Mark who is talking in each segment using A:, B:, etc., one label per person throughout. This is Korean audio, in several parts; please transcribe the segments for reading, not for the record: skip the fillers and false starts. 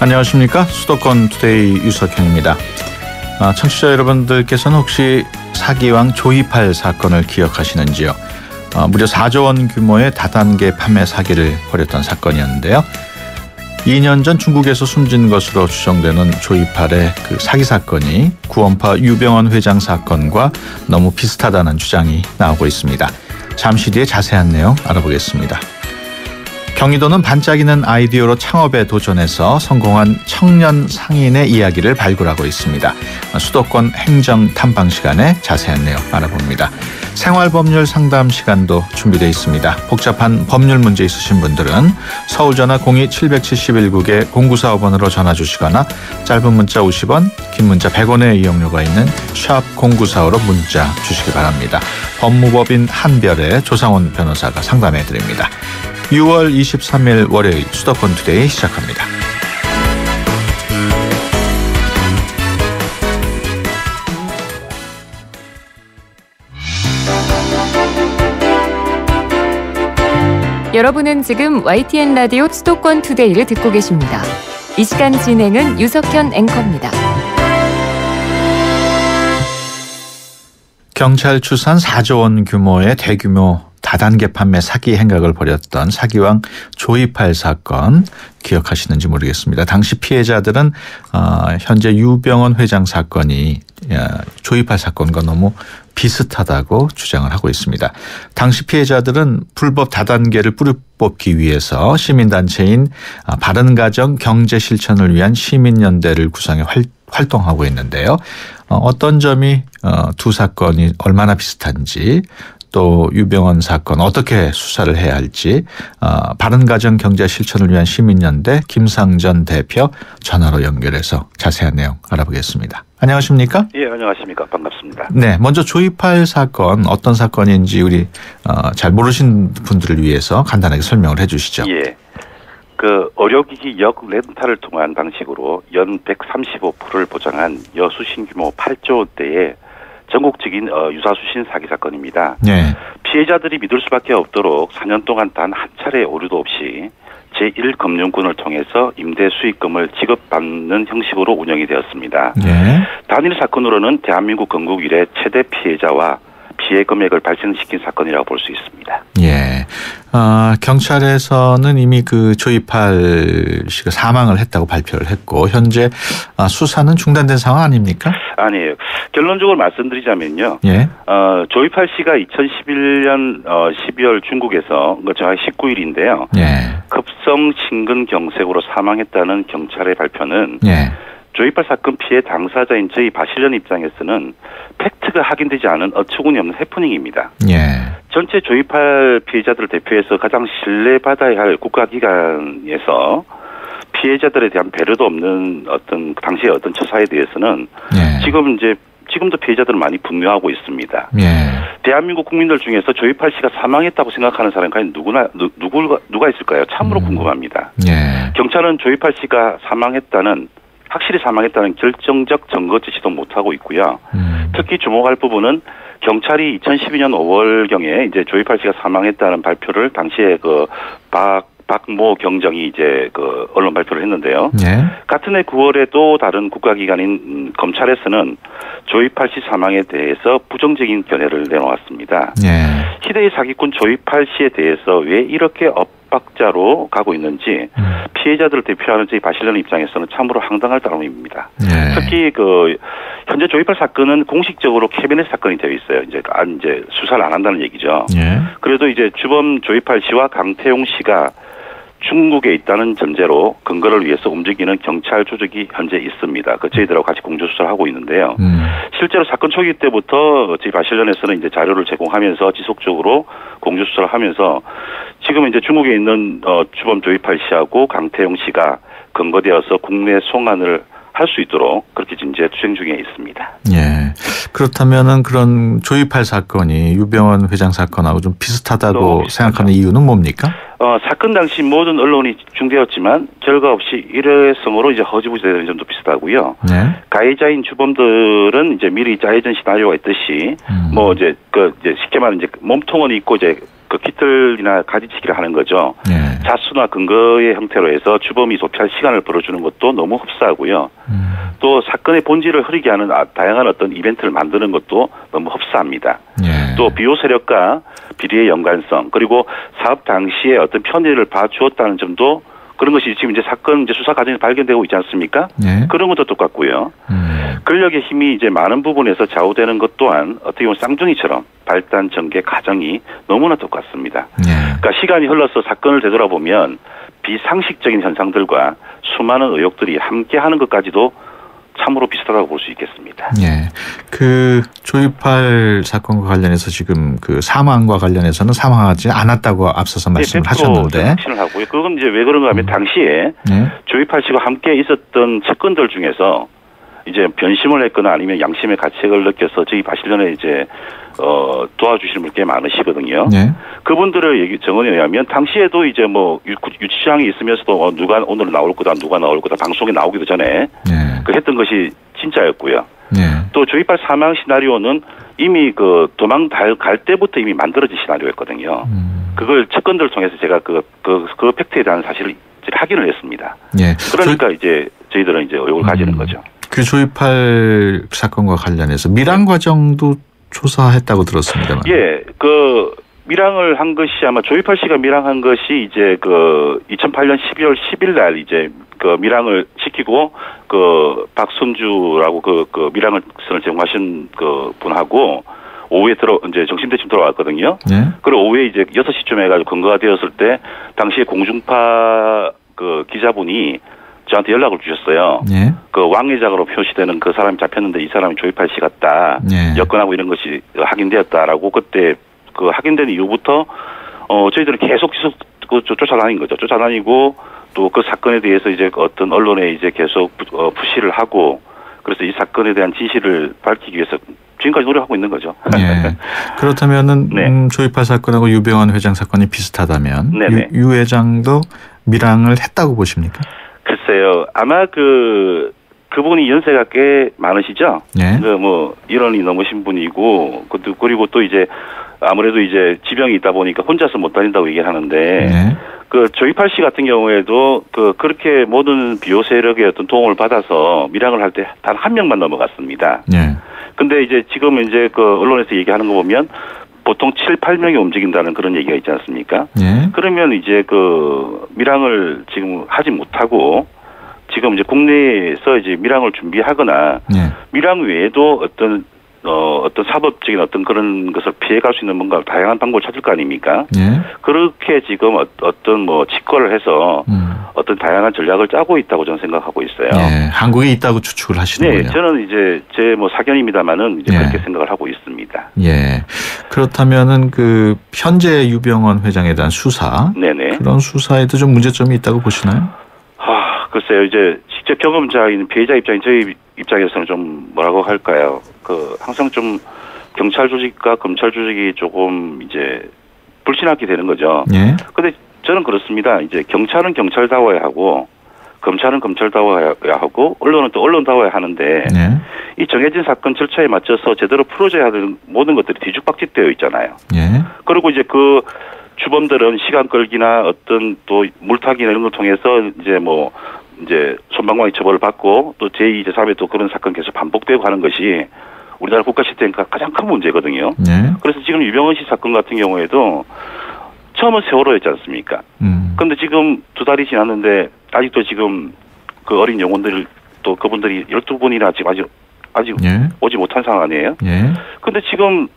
A: 안녕하십니까. 수도권 투데이 유석현입니다. 청취자 여러분들께서는 혹시 사기왕 조이팔 사건을 기억하시는지요? 무려 4조 원 규모의 다단계 판매 사기를 벌였던 사건이었는데요. 2년 전 중국에서 숨진 것으로 추정되는 조이팔의 그 사기 사건이 구원파 유병언 회장 사건과 너무 비슷하다는 주장이 나오고 있습니다. 잠시 뒤에 자세한 내용 알아보겠습니다. 경기도는 반짝이는 아이디어로 창업에 도전해서 성공한 청년 상인의 이야기를 발굴하고 있습니다. 수도권 행정 탐방 시간에 자세한 내용 알아봅니다. 생활법률 상담 시간도 준비되어 있습니다. 복잡한 법률 문제 있으신 분들은 서울전화 02-771국에 0945번으로 전화 주시거나 짧은 문자 50원, 긴 문자 100원의 이용료가 있는 샵 0945로 문자 주시기 바랍니다. 법무법인 한별의 조상원 변호사가 상담해 드립니다. 6월 23일 월요일 수도권 투데이 시작합니다.
B: 여러분은 지금 YTN 라디오 수도권 투데이를 듣고 계십니다. 이 시간 진행은 유석현 앵커입니다.
A: 경찰 추산 4조 원 규모의 대규모 다단계 판매 사기 행각을 벌였던 사기왕 조이팔 사건 기억하시는지 모르겠습니다. 당시 피해자들은 현재 유병언 회장 사건이 조이팔 사건과 너무 비슷하다고 주장을 하고 있습니다. 당시 피해자들은 불법 다단계를 뿌리 뽑기 위해서 시민단체인 바른가정 경제실천을 위한 시민연대를 구성해 활동하고 있는데요. 어떤 점이 두 사건이 얼마나 비슷한지, 또 유병언 사건 어떻게 수사를 해야 할지 바른가정 경제 실천을 위한 시민연대 김상전 대표 전화로 연결해서 자세한 내용 알아보겠습니다. 안녕하십니까?
C: 예, 안녕하십니까. 반갑습니다.
A: 네, 먼저 조이팔 사건 어떤 사건인지 우리 잘 모르신 분들을 위해서 간단하게 설명을 해 주시죠.
C: 예, 의료기기 역 렌탈을 통한 방식으로 연 135%를 보장한 여수신 규모 8조 원대의 전국적인 유사수신 사기 사건입니다.
A: 네.
C: 피해자들이 믿을 수밖에 없도록 4년 동안 단 한 차례 오류도 없이 제1금융권을 통해서 임대 수익금을 지급받는 형식으로 운영이 되었습니다.
A: 네.
C: 단일 사건으로는 대한민국 건국 이래 최대 피해자와 피해 금액을 발생시킨 사건이라고 볼 수 있습니다.
A: 예. 경찰에서는 이미 그 조이팔 씨가 사망을 했다고 발표를 했고 현재 수사는 중단된 상황 아닙니까?
C: 아니에요. 결론적으로 말씀드리자면요.
A: 예.
C: 조이팔 씨가 2011년 12월 중국에서 정확히 19일인데요.
A: 예.
C: 급성 심근경색으로 사망했다는 경찰의 발표는
A: 예.
C: 조이팔 사건 피해 당사자인 저희 바실련 입장에서는 팩트가 확인되지 않은 어처구니 없는 해프닝입니다.
A: 예.
C: 전체 조이팔 피해자들을 대표해서 가장 신뢰받아야 할 국가기관에서 피해자들에 대한 배려도 없는 당시의 처사에 대해서는
A: 예.
C: 지금도 피해자들은 많이 분노하고 있습니다.
A: 예.
C: 대한민국 국민들 중에서 조이팔 씨가 사망했다고 생각하는 사람이 과연 누가 있을까요? 참으로 궁금합니다.
A: 예.
C: 경찰은 조이팔 씨가 확실히 사망했다는 결정적 증거 제시도 못하고 있고요. 특히 주목할 부분은 경찰이 2012년 5월경에 이제 조이팔 씨가 사망했다는 발표를 당시에 박모 경정이 언론 발표를 했는데요.
A: 예.
C: 같은 해 9월에도 다른 국가기관인 검찰에서는 조이팔 씨 사망에 대해서 부정적인 견해를 내놓았습니다.
A: 예.
C: 희대의 사기꾼 조이팔 씨에 대해서 왜 이렇게 엇박자로 가고 있는지 피해자들을 대표하는 저희 바실련 입장에서는 참으로 황당할 따름입니다.
A: 예.
C: 특히 현재 조이팔 사건은 공식적으로 캐비넷 사건이 되어 있어요. 이제 수사를 안 한다는 얘기죠.
A: 예.
C: 그래도 이제 주범 조이팔 씨와 강태용 씨가 중국에 있다는 전제로 근거를 위해서 움직이는 경찰 조직이 현재 있습니다. 저희들하고 같이 공조수사를 하고 있는데요. 실제로 사건 초기 때부터 저희 바실련에서는 이제 자료를 제공하면서 지속적으로 공조수사를 하면서 지금 이제 중국에 있는 주범 조이팔 씨하고 강태용 씨가 근거되어서 국내 송환을 할 수 있도록 그렇게 이제 투쟁 중에 있습니다.
A: 예. 그렇다면은 그런 조이팔 사건이 유병언 회장 사건하고 좀 비슷하다고 생각하는 이유는 뭡니까?
C: 사건 당시 모든 언론이 집중되었지만 결과 없이 일회성으로 이제 허지부지되는 점도 비슷하고요.
A: 네.
C: 가해자인 주범들은 이제 미리 짜여진 시나리오가 있듯이 뭐 이제 쉽게 말하면 이제 몸통은 있고 이제 그 깃털이나 가지치기를 하는 거죠.
A: 네.
C: 자수나 근거의 형태로 해서 주범이 도피할 시간을 벌어주는 것도 너무 흡사하고요. 또 사건의 본질을 흐리게 하는 다양한 어떤 이벤트를 만드는 것도 너무 흡사합니다.
A: 네.
C: 또 비호 세력과 비리의 연관성 그리고 사업 당시에 어떤 편의를 봐주었다는 점도 그런 것이 지금 이제 사건 이제 수사 과정에서 발견되고 있지 않습니까?
A: 네.
C: 그런 것도 똑같고요. 권력의 힘이 이제 많은 부분에서 좌우되는 것 또한 어떻게 보면 쌍둥이처럼 발단 전개 과정이 너무나 똑같습니다.
A: 네.
C: 그러니까 시간이 흘러서 사건을 되돌아보면 비상식적인 현상들과 수많은 의혹들이 함께하는 것까지도 참으로 비슷하다고 볼 수 있겠습니다.
A: 예. 그 조이팔 사건과 관련해서 지금 그 사망과 관련해서는 사망하지 않았다고 앞서서 말씀을 하셨는데.
C: 확신을 하고요. 그건 이제 왜 그런가 하면 당시에 조이팔 씨와 함께 있었던 측근들 중에서 이제 변심을 했거나 아니면 양심의 가책을 느껴서 저희 바실련에 이제 도와주시는 분이 꽤 많으시거든요. 네. 그분들의 정언에 의하면 당시에도 이제 뭐 유치장이 있으면서도 누가 오늘 나올 거다, 누가 나올 거다 방송에 나오기도 전에 그 했던 것이 진짜였고요. 또 조이팔 사망 시나리오는 이미 그 도망 갈 때부터 이미 만들어진 시나리오였거든요. 그걸 측근들을 통해서 제가 그 팩트에 대한 사실을 확인을 했습니다. 그러니까 이제 저희들은 이제 의혹을 가지는 거죠.
A: 그 조이팔 사건과 관련해서 밀항 과정도 조사했다고 들었습니다만.
C: 예, 그 밀항을 한 것이 아마 조이팔 씨가 밀항한 것이 이제 그 2008년 12월 10일 날 이제 그 밀항을 시키고 그 박순주라고 그 밀항을 제공하신 그 분하고 오후에 이제 정신대쯤 들어왔거든요. 그리고 오후에 이제 6시쯤 해가지고 근거가 되었을 때 당시에 공중파 그 기자분이 저한테 연락을 주셨어요. 그 왕회장으로 표시되는 그 사람이 잡혔는데 이 사람이 조이팔 씨 같다. 여건하고 이런 것이 확인되었다라고 그때 그 확인된 이후부터 저희들은 계속 쫓아다닌 거죠. 쫓아다니고 또 그 사건에 대해서 이제 어떤 언론에 이제 계속 푸시를 하고 그래서 이 사건에 대한 진실을 밝히기 위해서 지금까지 노력하고 있는 거죠.
A: 그렇다면은 조이팔 사건하고 유병환 회장 사건이 비슷하다면 유 회장도 밀항을 했다고 보십니까?
C: 글쎄요. 아마 그분이 연세가 꽤 많으시죠? 뭐, 일원이 넘으신 분이고, 그리고 또 이제, 아무래도 이제 지병이 있다 보니까 혼자서 못 다닌다고 얘기를 하는데, 그 조이팔 씨 같은 경우에도 그렇게 모든 비호 세력의 어떤 도움을 받아서 밀항을 할 때 단 한 명만 넘어갔습니다. 근데 이제 지금 이제 그 언론에서 얘기하는 거 보면 보통 7, 8명이 움직인다는 그런 얘기가 있지 않습니까? 그러면 이제 그 밀항을 지금 하지 못하고 지금 이제 국내에서 이제 밀항을 준비하거나 밀항 외에도 어떤 사법적인 어떤 그런 것을 피해갈 수 있는 뭔가 다양한 방법을 찾을 거 아닙니까? 그렇게 지금 어떤 뭐 직거를 해서 어떤 다양한 전략을 짜고 있다고 저는 생각하고 있어요.
A: 한국에 있다고 추측을 하시는군요.
C: 네, 저는 이제 제 뭐 사견입니다만은 이제 그렇게 생각을 하고 있습니다.
A: 그렇다면은 그 현재 유병헌 회장에 대한 수사, 그런 수사에도 좀 문제점이 있다고 보시나요?
C: 글쎄요, 이제 직접 경험자인 피해자 입장인 저희 입장에서는 좀 뭐라고 할까요? 항상 좀 경찰 조직과 검찰 조직이 조금 이제 불신하게 되는 거죠. 근데 저는 그렇습니다. 이제 경찰은 경찰다워야 하고, 검찰은 검찰다워야 하고, 언론은 또 언론다워야 하는데, 이 정해진 사건 절차에 맞춰서 제대로 풀어져야 하는 모든 것들이 뒤죽박죽되어 있잖아요. 그리고 이제 그 주범들은 시간 끌기나 어떤 또 물타기나 이런 걸 통해서 이제 손방망이 처벌을 받고 또 제2, 제3의 또 그런 사건 계속 반복되고 하는 것이 우리나라 국가 시스템 가장 큰 문제거든요. 그래서 지금 유병헌 씨 사건 같은 경우에도 처음은 세월호였지 않습니까? 그런데 지금 2달이 지났는데 아직도 지금 그 어린 영혼들 또 그분들이 12분이나 지금 아직 오지 못한 상황 아니에요? 그런데 지금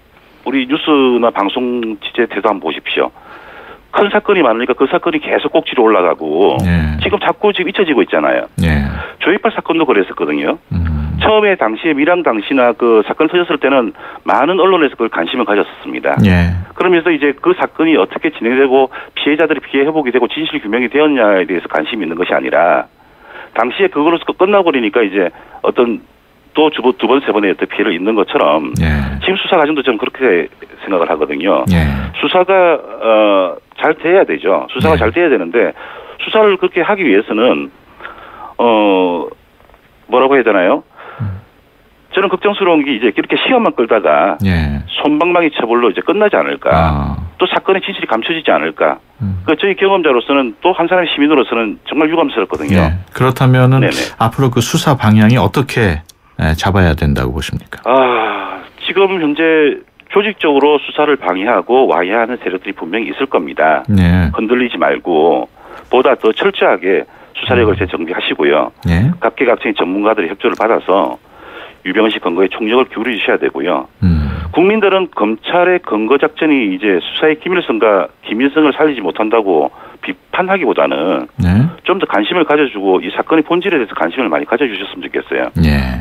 C: 우리 뉴스나 방송 취재 태도 한번 보십시오. 큰 사건이 많으니까 그 사건이 계속 꼭지로 올라가고 지금 자꾸 잊혀지고 있잖아요. 조이팔 사건도 그랬었거든요. 처음에 당시에 밀항 당시나 그 사건 터졌을 때는 많은 언론에서 그걸 관심을 가졌었습니다. 그러면서 이제 그 사건이 어떻게 진행되고 피해자들이 피해 회복이 되고 진실 규명이 되었냐에 대해서 관심이 있는 것이 아니라 당시에 그거로서 끝나버리니까 이제 어떤 또 두 번, 세 번의 어떤 피해를 입는 것처럼 지금 수사 과정도 저는 그렇게 생각을 하거든요. 수사가 잘 돼야 되죠. 수사가 잘 돼야 되는데 수사를 그렇게 하기 위해서는 뭐라고 해야 되나요? 저는 걱정스러운 게 이제 이렇게 시간만 끌다가 솜방망이 처벌로 이제 끝나지 않을까. 또 사건의 진실이 감춰지지 않을까. 저희 경험자로서는 또 한 사람의 시민으로서는 정말 유감스럽거든요.
A: 그렇다면은 앞으로 그 수사 방향이 어떻게 잡아야 된다고 보십니까?
C: 지금 현재 조직적으로 수사를 방해하고 와해하는 세력들이 분명히 있을 겁니다. 흔들리지 말고 보다 더 철저하게 수사력을 재정비하시고요. 각계각층의 전문가들의 협조를 받아서 유병헌 씨 근거에 총력을 기울여 주셔야 되고요. 국민들은 검찰의 근거 작전이 이제 수사의 기밀성을 살리지 못한다고 비판하기보다는 좀 더 관심을 가져주고 이 사건의 본질에 대해서 관심을 많이 가져주셨으면 좋겠어요.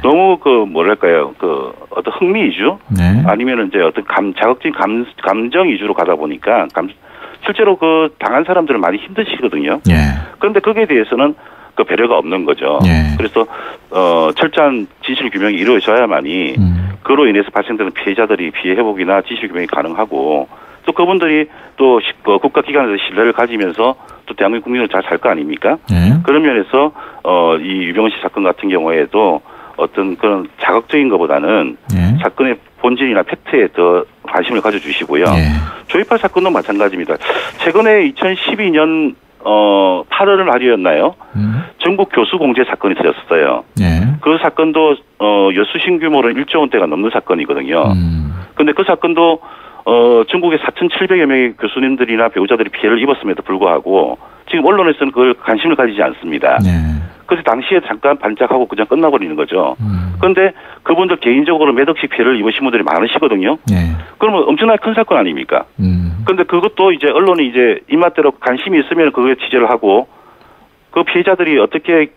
C: 너무 어떤 흥미 위주 아니면은 이제 어떤 자극적인 감정 위주로 가다 보니까 실제로 그 당한 사람들은 많이 힘드시거든요. 그런데 거기에 대해서는 그 배려가 없는 거죠. 그래서 철저한 진실 규명이 이루어져야만이 그로 인해서 발생되는 피해자들이 피해 회복이나 진실 규명이 가능하고 또 그분들이 또 국가기관에서 신뢰를 가지면서 또 대한민국 국민으로 잘 살 거 아닙니까? 그런 면에서 이 유병헌 씨 사건 같은 경우에도 어떤 그런 자극적인 것보다는 사건의 본질이나 팩트에 더 관심을 가져주시고요. 조이팔 사건도 마찬가지입니다. 최근에 2012년 8월 말이었나요? 전국 교수 공제 사건이 터졌어요. 그 사건도 여수신 규모로는 1조 원대가 넘는 사건이거든요. 그런데 그 사건도 전국에 4,700여 명의 교수님들이나 배우자들이 피해를 입었음에도 불구하고 지금 언론에서는 그걸 관심을 가지지 않습니다. 그래서 당시에 잠깐 반짝하고 그냥 끝나버리는 거죠. 그런데 그분들 개인적으로 몇 억씩 피해를 입으신 분들이 많으시거든요. 그러면 엄청나게 큰 사건 아닙니까? 그런데 그것도 이제 언론이 이제 입맛대로 관심이 있으면 그거에 취재를 하고 그 피해자들이 어떻게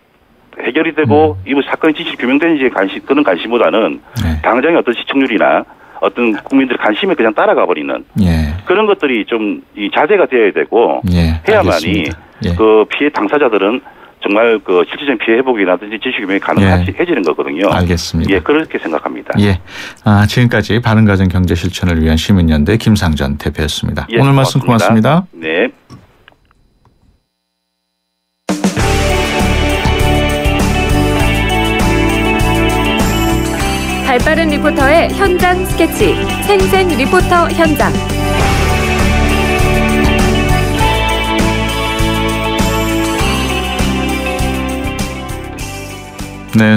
C: 해결이 되고 이 사건의 진실 규명되는지에 그런 관심보다는 당장의 어떤 시청률이나 어떤 국민들의 관심에 그냥 따라가 버리는 그런 것들이 좀 자제가 되어야 되고 해야만이 그 피해 당사자들은 정말 그 실질적인 피해 회복이라든지 진실 규명이 가능해지는 거거든요.
A: 알겠습니다.
C: 그렇게 생각합니다.
A: 지금까지 바른가정 경제 실천을 위한 시민연대 김상전 대표였습니다. 오늘 말씀 고맙습니다.
C: 네.
B: 발빠른 리포터의 현장 스케치, 생생 리포터 현장.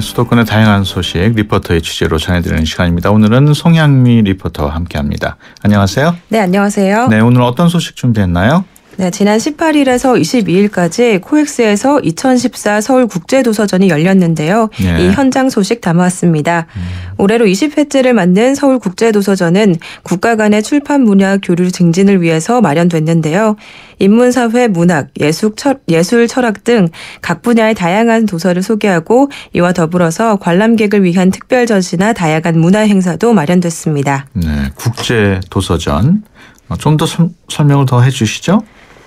A: 수도권의 다양한 소식 리포터의 취재로 전해드리는 시간입니다. 오늘은 송향미 리포터와 함께합니다. 안녕하세요.
D: 네, 안녕하세요.
A: 오늘 어떤 소식 준비했나요?
D: 네, 지난 18일에서 22일까지 코엑스에서 2014 서울국제도서전이 열렸는데요. 이 현장 소식 담아왔습니다. 올해로 20회째를 맞는 서울국제도서전은 국가 간의 출판 문화 교류 증진을 위해서 마련됐는데요. 인문사회, 문학, 예술, 철학 등 각 분야의 다양한 도서를 소개하고 이와 더불어서 관람객을 위한 특별 전시나 다양한 문화 행사도 마련됐습니다.
A: 국제도서전. 좀 더 설명을 더 해주시죠.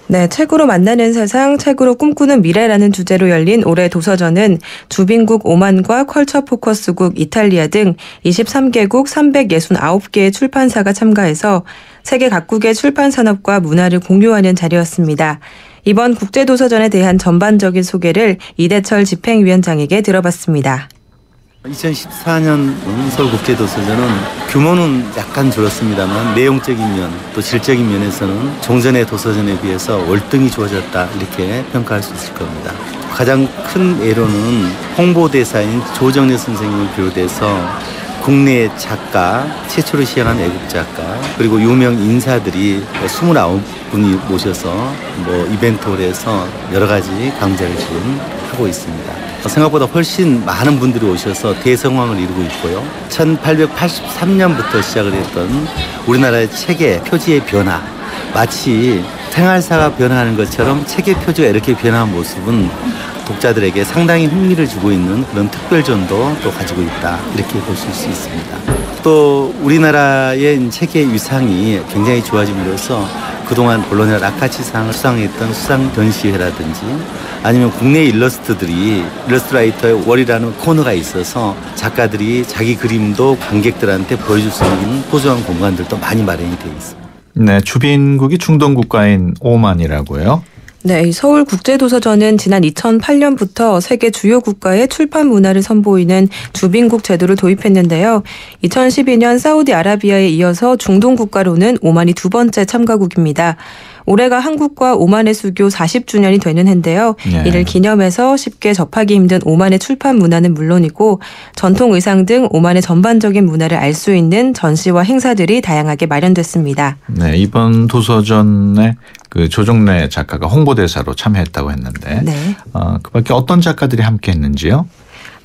D: 네, 책으로 만나는 세상, 책으로 꿈꾸는 미래라는 주제로 열린 올해 도서전은 주빈국 오만과 컬처 포커스국 이탈리아 등 23개국 369개의 출판사가 참가해서 세계 각국의 출판 산업과 문화를 공유하는 자리였습니다. 이번 국제도서전에 대한 전반적인 소개를 이대철 집행위원장에게 들어봤습니다.
E: 2014년 서울국제도서전은 규모는 약간 줄었습니다만 내용적인 면 또 질적인 면에서는 종전의 도서전에 비해서 월등히 좋아졌다 이렇게 평가할 수 있을 겁니다. 가장 큰 예로는 홍보대사인 조정래 선생님을 비롯해서 국내 작가, 최초로 시행한 애국 작가 그리고 유명 인사들이 29분이 모셔서 이벤트를 해서 여러 가지 강좌를 지금 하고 있습니다. 생각보다 훨씬 많은 분들이 오셔서 대성황을 이루고 있고요. 1883년부터 시작을 했던 우리나라의 책의 표지의 변화, 마치 생활사가 변화하는 것처럼 책의 표지가 이렇게 변화한 모습은 독자들에게 상당히 흥미를 주고 있는 그런 특별전도 또 가지고 있다 이렇게 보실 수 있습니다. 또 우리나라의 책의 위상이 굉장히 좋아짐으로써 그동안 본론의 라카치상을 수상했던 수상 전시회라든지 아니면 국내 일러스트라이터의 월이라는 코너가 있어서 작가들이 자기 그림도 관객들한테 보여줄 수 있는 소중한 공간들도 많이 마련이 되어 있습니다.
A: 네, 주빈국이 중동 국가인 오만이라고요.
D: 네, 서울국제도서전은 지난 2008년부터 세계 주요 국가의 출판 문화를 선보이는 주빈국 제도를 도입했는데요. 2012년 사우디아라비아에 이어서 중동 국가로는 오만이 두 번째 참가국입니다. 올해가 한국과 오만의 수교 40주년이 되는 해인데요.
A: 네.
D: 이를 기념해서 쉽게 접하기 힘든 오만의 출판 문화는 물론이고 전통 의상 등 오만의 전반적인 문화를 알 수 있는 전시와 행사들이 다양하게 마련됐습니다.
A: 네, 이번 도서전에 그 조정래 작가가 홍보대사로 참여했다고 했는데
D: 네.
A: 그밖에 어떤 작가들이 함께했는지요?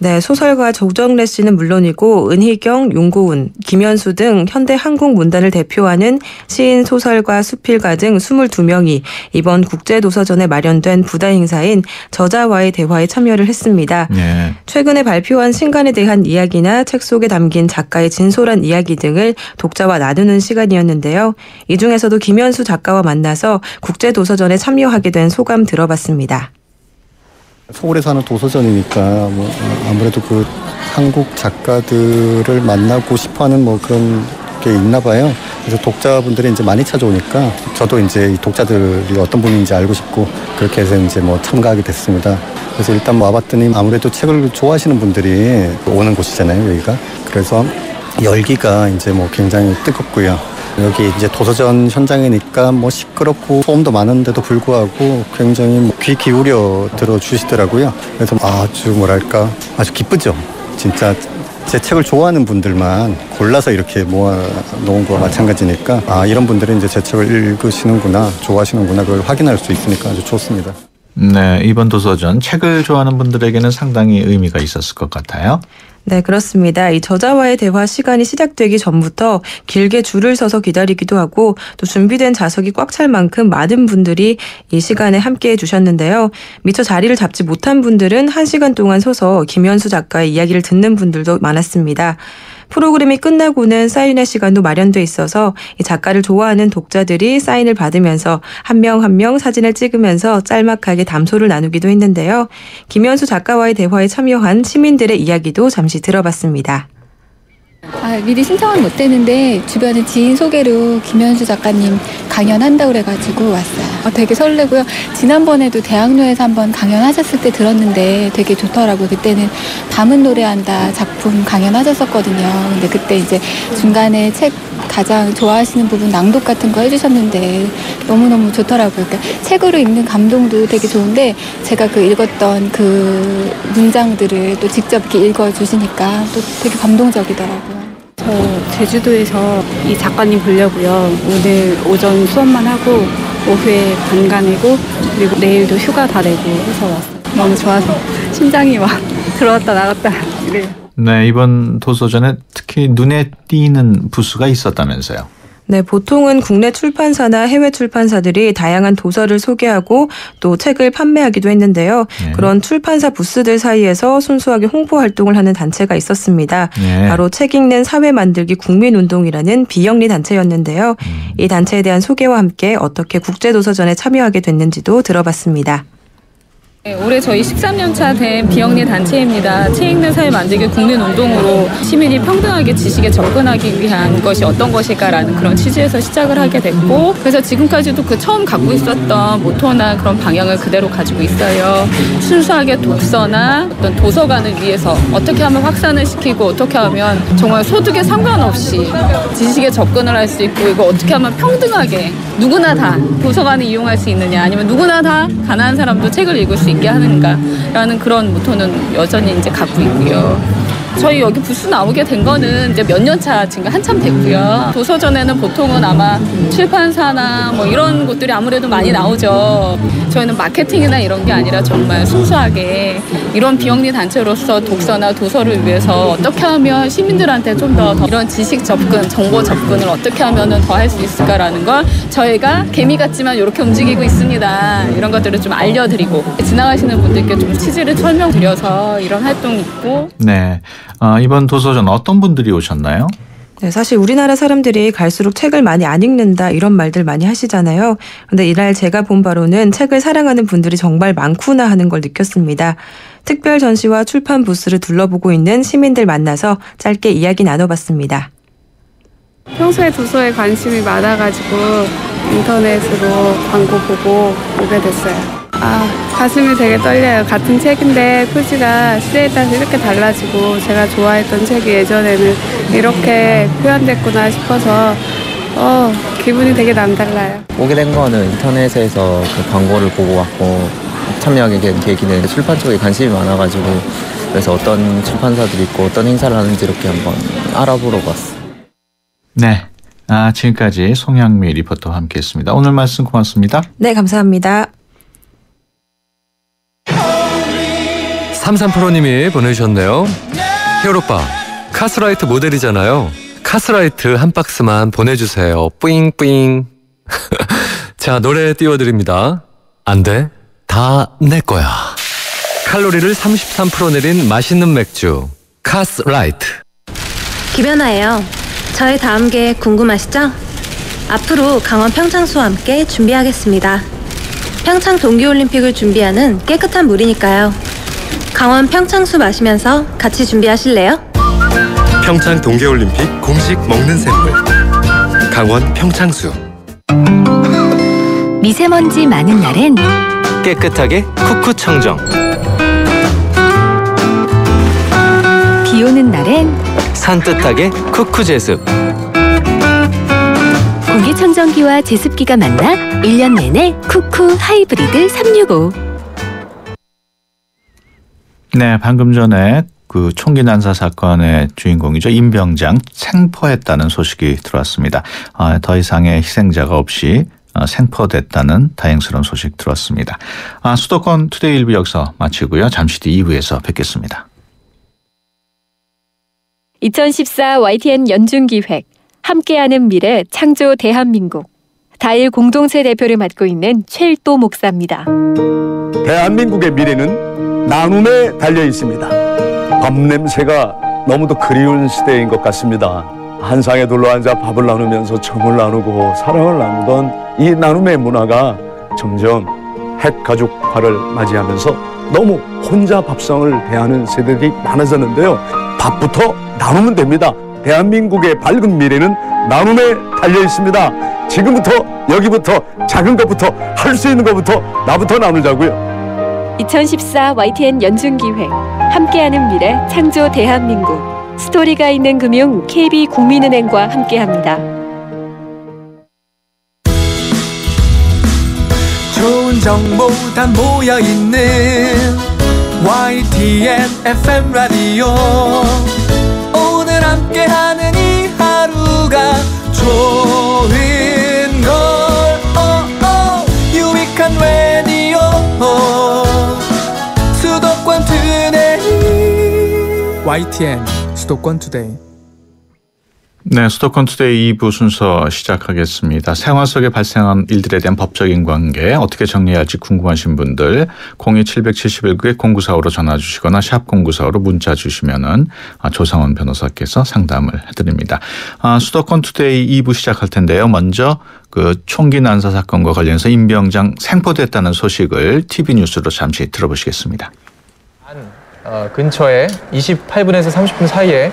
D: 네, 소설가 조정래 씨는 물론이고 은희경, 윤고은, 김현수 등 현대 한국 문단을 대표하는 시인, 소설가, 수필가 등 22명이 이번 국제도서전에 마련된 부다 행사인 저자와의 대화에 참여를 했습니다.
A: 네.
D: 최근에 발표한 신간에 대한 이야기나 책 속에 담긴 작가의 진솔한 이야기 등을 독자와 나누는 시간이었는데요. 이 중에서도 김현수 작가와 만나서 국제도서전에 참여하게 된 소감 들어봤습니다.
F: 서울에서 하는 도서전이니까 뭐 아무래도 그 한국 작가들을 만나고 싶어하는 뭐 그런 게 있나 봐요. 그래서 독자분들이 이제 많이 찾아오니까 저도 이제 이 독자들이 어떤 분인지 알고 싶고 그렇게 해서 이제 뭐 참가하게 됐습니다. 그래서 일단 와봤더니 아무래도 책을 좋아하시는 분들이 오는 곳이잖아요, 여기가. 그래서 열기가 이제 뭐 굉장히 뜨겁고요. 여기 이제 도서전 현장이니까 뭐 시끄럽고 소음도 많은데도 불구하고 굉장히 귀 기울여 들어주시더라고요. 그래서 아주 뭐랄까 아주 기쁘죠. 진짜 제 책을 좋아하는 분들만 골라서 이렇게 모아놓은 거와 마찬가지니까 이런 분들이 이제 제 책을 읽으시는구나, 좋아하시는구나 그걸 확인할 수 있으니까 아주 좋습니다.
A: 네, 이번 도서전 책을 좋아하는 분들에게는 상당히 의미가 있었을 것 같아요.
D: 네, 그렇습니다. 이 저자와의 대화 시간이 시작되기 전부터 길게 줄을 서서 기다리기도 하고 또 준비된 좌석이 꽉 찰 만큼 많은 분들이 이 시간에 함께해 주셨는데요. 미처 자리를 잡지 못한 분들은 1시간 동안 서서 김현수 작가의 이야기를 듣는 분들도 많았습니다. 프로그램이 끝나고는 사인회 시간도 마련돼 있어서 이 작가를 좋아하는 독자들이 사인을 받으면서 한 명 한 명 사진을 찍으면서 짤막하게 담소를 나누기도 했는데요. 김현수 작가와의 대화에 참여한 시민들의 이야기도 잠시 들어봤습니다.
G: 미리 신청은 못 했는데 주변에 지인 소개로 김현수 작가님 강연한다고 그래가지고 왔어요. 되게 설레고요. 지난번에도 대학로에서 한번 강연하셨을 때 들었는데 되게 좋더라고요. 그때는 밤은 노래한다 작품 강연하셨었거든요. 근데 그때 이제 중간에 책 가장 좋아하시는 부분 낭독 같은 거 해주셨는데 너무너무 좋더라고요. 그러니까 책으로 읽는 감동도 되게 좋은데 제가 그 읽었던 그 문장들을 또 직접 이렇게 읽어주시니까 또 되게 감동적이더라고요.
H: 저 제주도에서 이 작가님 보려고요. 오늘 오전 수업만 하고 오후에 관광이고 그리고 내일도 휴가 다 내고 해서 왔어요. 너무 좋아서 심장이 막 들어왔다 나갔다 이래요.
A: 네, 이번 도서전에 특히 눈에 띄는 부스가 있었다면서요.
D: 네, 보통은 국내 출판사나 해외 출판사들이 다양한 도서를 소개하고 또 책을 판매하기도 했는데요. 네. 그런 출판사 부스들 사이에서 순수하게 홍보 활동을 하는 단체가 있었습니다. 네. 바로 책 읽는 사회 만들기 국민운동이라는 비영리 단체였는데요. 이 단체에 대한 소개와 함께 어떻게 국제도서전에 참여하게 됐는지도 들어봤습니다.
H: 올해 저희 13년차 된 비영리 단체입니다. 책 읽는 사회 만들기 국민운동으로 시민이 평등하게 지식에 접근하기 위한 것이 어떤 것일까라는 그런 취지에서 시작을 하게 됐고 그래서 지금까지도 그 처음 갖고 있었던 모토나 그런 방향을 그대로 가지고 있어요. 순수하게 독서나 어떤 도서관을 위해서 어떻게 하면 확산을 시키고 어떻게 하면 정말 소득에 상관없이 지식에 접근을 할 수 있고 이거 어떻게 하면 평등하게 누구나 다 도서관을 이용할 수 있느냐 아니면 누구나 다 가난한 사람도 책을 읽을 수 있게 하는가라는 그런 모토는 여전히 이제 갖고 있고요. 저희 여기 부스 나오게 된 거는 이제 몇 년 차 지금 한참 됐고요. 도서전에는 보통은 아마 출판사나 뭐 이런 곳들이 아무래도 많이 나오죠. 저희는 마케팅이나 이런 게 아니라 정말 순수하게 이런 비영리 단체로서 독서나 도서를 위해서 어떻게 하면 시민들한테 좀 더 이런 지식 접근, 정보 접근을 어떻게 하면 더 할 수 있을까라는 걸 저희가 개미 같지만 이렇게 움직이고 있습니다. 이런 것들을 좀 알려드리고 지나가시는 분들께 좀 취지를 설명드려서 이런 활동이 있고.
A: 네. 이번 도서전 어떤 분들이 오셨나요?
D: 네, 사실 우리나라 사람들이 갈수록 책을 많이 안 읽는다 이런 말들 많이 하시잖아요. 그런데 이날 제가 본 바로는 책을 사랑하는 분들이 정말 많구나 하는 걸 느꼈습니다. 특별 전시와 출판 부스를 둘러보고 있는 시민들 만나서 짧게 이야기 나눠봤습니다.
I: 평소에 도서에 관심이 많아가지고 인터넷으로 광고 보고 오게 됐어요. 가슴이 되게 떨려요. 같은 책인데 표지가 시대에 따라서 이렇게 달라지고 제가 좋아했던 책이 예전에는 이렇게 표현됐구나 싶어서 기분이 되게 남달라요.
J: 오게 된 거는 인터넷에서 그 광고를 보고 왔고 참여하게 된 계기는 출판 쪽에 관심이 많아가지고 그래서 어떤 출판사들이 있고 어떤 행사를 하는지 이렇게 한번 알아보러 왔어요.
A: 네. 지금까지 송양미 리포터와 함께했습니다. 오늘 말씀 고맙습니다.
D: 네, 감사합니다.
K: 3385님이 보내주셨네요. 혜열오빠, 카스라이트 모델이잖아요. 카스라이트 한 박스만 보내주세요. 뿌잉뿌잉. 자, 노래 띄워드립니다. 안 돼, 다 내 거야. 칼로리를 33% 내린 맛있는 맥주 카스라이트.
L: 김연아예요. 저의 다음 계획 궁금하시죠? 앞으로 강원 평창수와 함께 준비하겠습니다. 평창 동계올림픽을 준비하는 깨끗한 물이니까요. 강원 평창수 마시면서 같이 준비하실래요?
K: 평창 동계올림픽 공식 먹는 샘물 강원 평창수.
B: 미세먼지 많은 날엔
M: 깨끗하게 쿠쿠 청정.
B: 비 오는 날엔
M: 산뜻하게 쿠쿠 제습.
B: 공기청정기와 제습기가 만나 1년 내내 쿠쿠 하이브리드 365.
A: 네, 방금 전에 그 총기 난사 사건의 주인공이죠. 임병장 생포했다는 소식이 들어왔습니다. 더 이상의 희생자가 없이 생포됐다는 다행스러운 소식 들었습니다. 수도권 투데이 1부 여기서 마치고요. 잠시 뒤 2부에서 뵙겠습니다.
B: 2014 YTN 연중기획 함께하는 미래 창조 대한민국. 다일 공동체 대표를 맡고 있는 최일도 목사입니다.
N: 대한민국의 미래는 나눔에 달려 있습니다. 밥 냄새가 너무도 그리운 시대인 것 같습니다. 한 상에 둘러앉아 밥을 나누면서 정을 나누고 사랑을 나누던 이 나눔의 문화가 점점 핵가족화를 맞이하면서 너무 혼자 밥상을 대하는 세대들이 많아졌는데요. 밥부터 나누면 됩니다. 대한민국의 밝은 미래는 나눔에 달려 있습니다. 지금부터 여기부터 작은 것부터 할 수 있는 것부터 나부터 나누자고요.
B: 2014 YTN 연중기획 함께하는 미래 창조 대한민국. 스토리가 있는 금융 KB국민은행과 함께합니다.
O: 좋은 정보 다 모여있는 YTN FM 라디오. 오늘 함께하는 이 하루가 좋은 걸 유익한 라디오 수도권 투데이. YTN 수도권 투데이.
A: 네, 수도권 투데이 2부 순서 시작하겠습니다. 생활 속에 발생한 일들에 대한 법적인 관계 어떻게 정리해야 할지 궁금하신 분들 02-771-9045로 전화 주시거나 샵 0945로 문자 주시면은 조상원 변호사께서 상담을 해드립니다. 수도권 투데이 2부 시작할 텐데요. 먼저 그 총기 난사 사건과 관련해서 임병장 생포됐다는 소식을 TV 뉴스로 잠시 들어보시겠습니다.
P: 근처에 28분에서 30분 사이에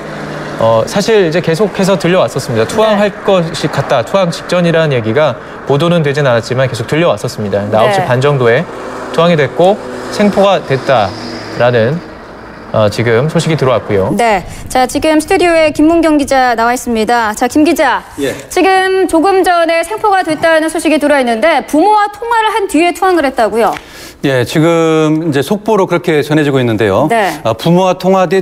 P: 사실 이제 계속해서 들려왔었습니다. 투항할 것이 같다. 투항 직전이라는 얘기가 보도는 되진 않았지만 계속 들려왔었습니다. 9시 반 정도에 투항이 됐고 생포가 됐다라는 지금 소식이 들어왔고요.
Q: 네, 자 지금 스튜디오에 김문경 기자 나와 있습니다. 자, 김 기자, 지금 조금 전에 생포가 됐다는 소식이 들어와 있는데 부모와 통화를 한 뒤에 투항을 했다고요?
R: 예, 지금 이제 속보로 그렇게 전해지고 있는데요.
Q: 네.
R: 부모와 통화 뒤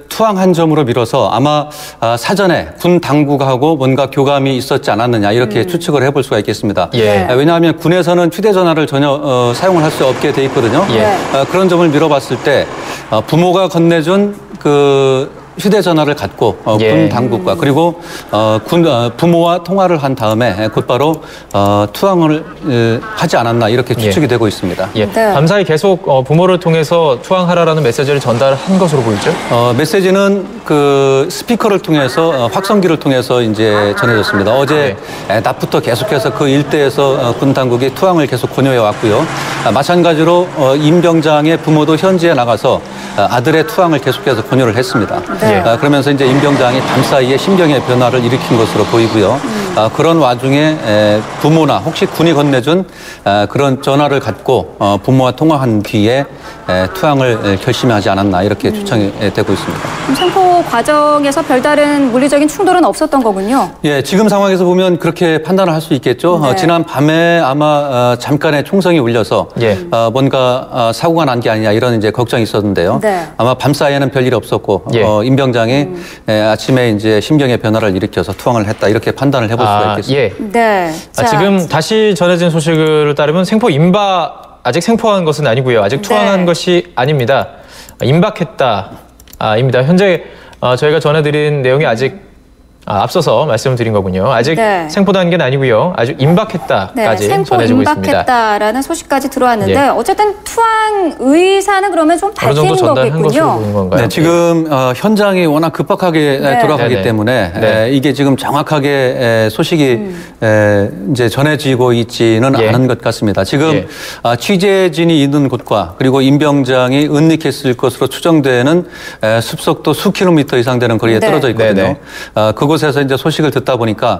R: 투항한 점으로 미뤄서 아마 사전에 군 당국하고 뭔가 교감이 있었지 않았느냐 이렇게 추측을 해볼 수가 있겠습니다. 왜냐하면 군에서는 휴대전화를 전혀 사용을 할 수 없게 돼 있거든요. 그런 점을 미뤄봤을 때 부모가 건네준 그 휴대전화를 갖고 군 당국과 그리고 부모와 통화를 한 다음에 곧바로 투항을 하지 않았나 이렇게 추측이 되고 있습니다.
P: 밤사이 계속 부모를 통해서 투항하라라는 메시지를 전달한 것으로 보이죠?
R: 메시지는 그 스피커를 통해서 확성기를 통해서 이제 전해졌습니다. 어제 낮부터 계속해서 그 일대에서 군 당국이 투항을 계속 권유해 왔고요. 마찬가지로 임병장의 부모도 현지에 나가서 아들의 투항을 계속해서 권유를 했습니다.
Q: 네.
R: 그러면서 이제 임 병장이 밤사이에 심경의 변화를 일으킨 것으로 보이고요. 그런 와중에 부모나 혹시 군이 건네준 그런 전화를 갖고 부모와 통화한 뒤에 투항을 결심하지 않았나 이렇게 추정이 되고 있습니다.
Q: 생포 과정에서 별다른 물리적인 충돌은 없었던 거군요.
R: 예, 지금 상황에서 보면 그렇게 판단을 할 수 있겠죠.
Q: 네.
R: 지난 밤에 아마 잠깐의 총성이 울려서 뭔가 사고가 난 게 아니냐 이런 이제 걱정이 있었는데요.
Q: 네.
R: 아마 밤 사이에는 별일 없었고 임 병장이 아침에 이제 심경의 변화를 일으켜서 투항을 했다 이렇게 판단을 해볼 수가 있겠습니다.
Q: 네.
P: 지금 다시 전해진 소식을 따르면 생포 임박 아직 생포한 것은 아니고요. 아직 투항한 것이 아닙니다. 임박했다. 입니다. 현재 저희가 전해드린 내용이 아직 앞서서 말씀을 드린 거군요. 아직 생포 단계는 아니고요. 아주 임박했다까지 전해지고 있습니다.
Q: 임박했다라는 소식까지 들어왔는데 어쨌든 투항 의사는 그러면 좀 밝힌 거겠군요.
R: 네, 지금 현장이 워낙 급박하게 돌아가기 때문에 이게 지금 정확하게 소식이 이제 전해지고 있지는 않은 것 같습니다. 지금 취재진이 있는 곳과 그리고 임 병장이 은닉했을 것으로 추정되는 숲속도 수킬로미터 이상 되는 거리에 떨어져 있거든요. 그곳에서 이제 소식을 듣다 보니까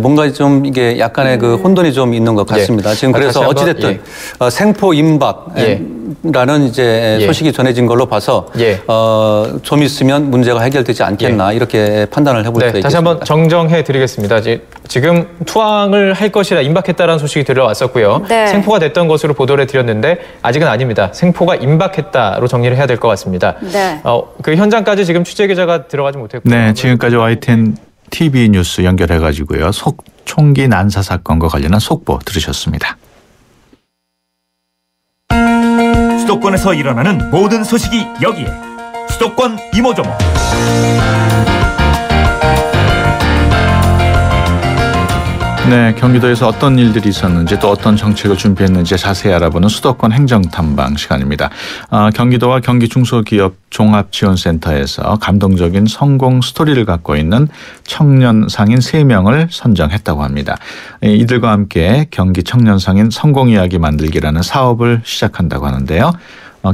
R: 뭔가 좀 이게 약간의 그 혼돈이 좀 있는 것 같습니다. 지금 그래서 어찌됐든 생포 임박라는 이제 소식이 전해진 걸로 봐서 좀 있으면 문제가 해결되지 않겠나 이렇게 판단을 해볼 수 있겠습니다.
P: 다시 한번 정정해 드리겠습니다. 지금 투항을 할 것이라 임박했다라는 소식이 들어왔었고요. 생포가 됐던 것으로 보도를 드렸는데 아직은 아닙니다. 생포가 임박했다로 정리를 해야 될 것 같습니다. 그 현장까지 지금 취재 기자가 들어가지 못했고요.
A: 네, 지금까지 YTN TV 뉴스 연결해가지고요. 총기 난사 사건과 관련한 속보 들으셨습니다.
S: 수도권에서 일어나는 모든 소식이 여기에 수도권 이모저모.
A: 네, 경기도에서 어떤 일들이 있었는지 또 어떤 정책을 준비했는지 자세히 알아보는 수도권 행정탐방 시간입니다. 경기도와 경기중소기업 종합지원센터에서 감동적인 성공 스토리를 갖고 있는 청년 상인 3명을 선정했다고 합니다. 이들과 함께 경기 청년 상인 성공 이야기 만들기라는 사업을 시작한다고 하는데요.